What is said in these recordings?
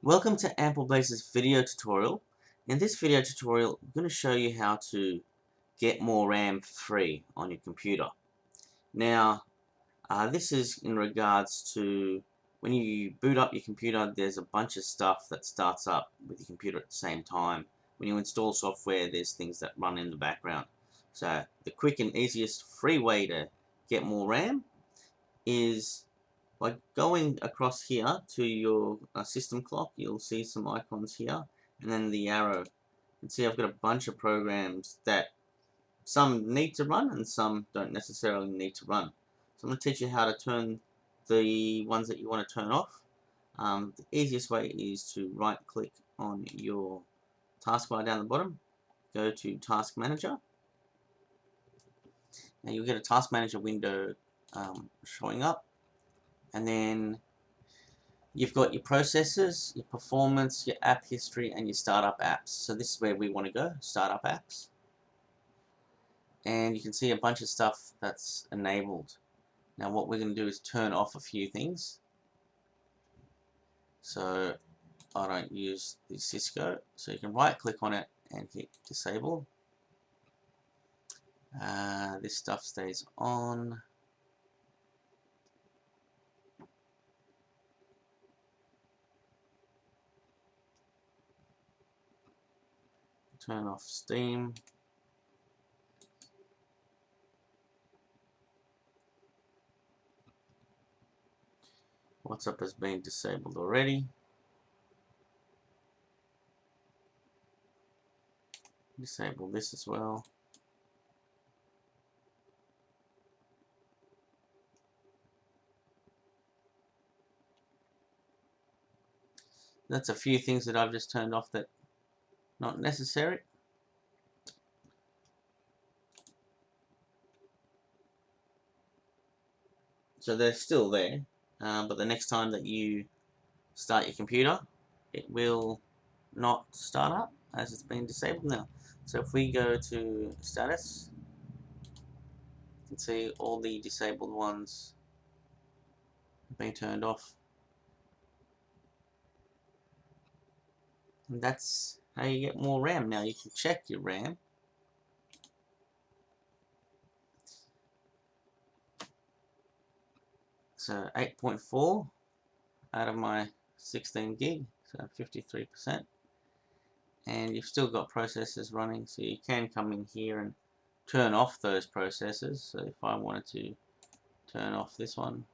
Welcome to AmpleBlaze's video tutorial. In this video tutorial, I'm going to show you how to get more RAM for free on your computer. Now, this is in regards to when you boot up your computer, there's a bunch of stuff that starts up with your computer at the same time. When you install software, there's things that run in the background. So the quick and easiest free way to get more RAM is by going across here to your system clock. You'll see some icons here and then the arrow, and see I've got a bunch of programs that some need to run and some don't necessarily need to run. So I'm going to teach you how to turn the ones that you want to turn off. The easiest way is to right click on your taskbar down the bottom, go to Task Manager. Now you'll get a Task Manager window showing up, and then you've got your processes, your performance, your app history, and your startup apps. So this is where we want to go, startup apps. And you can see a bunch of stuff that's enabled. Now what we're going to do is turn off a few things. So I don't use the Cisco. So you can right click on it and hit disable. This stuff stays on. Turn off Steam. WhatsApp has been disabled already. Disable this as well. That's a few things that I've just turned off that not necessary. So they're still there, but the next time that you start your computer, it will not start up as it's been disabled now. So if we go to status, you can see all the disabled ones have been turned off. And that's how you get more RAM. Now you can check your RAM. So 8.4 out of my 16 gig, so 53%. And you've still got processes running, so you can come in here and turn off those processes. So if I wanted to turn off this one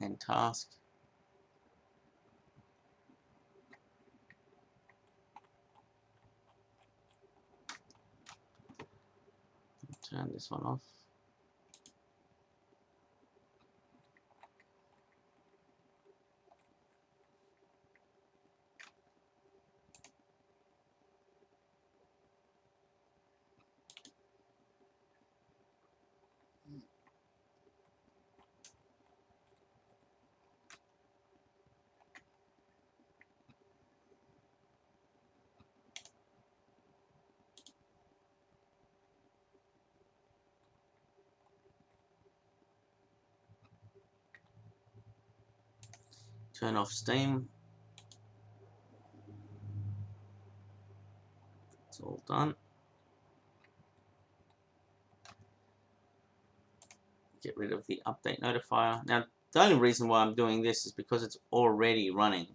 and task, turn this one off. Turn off Steam. It's all done. Get rid of the update notifier. Now the only reason why I'm doing this is because it's already running.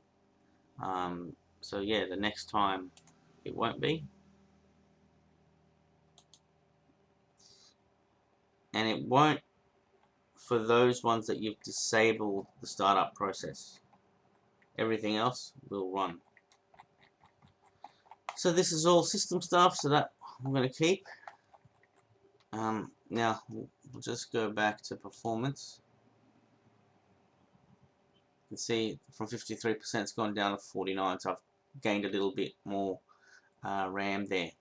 So yeah, the next time it won't be. And it won't for those ones that you've disabled the startup process. Everything else will run. So this is all system stuff, so that I'm going to keep. Now we'll just go back to performance. You can see from 53% it's gone down to 49, so I've gained a little bit more RAM there.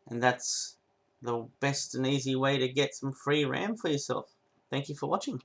And that's the best and easy way to get some free RAM for yourself. Thank you for watching.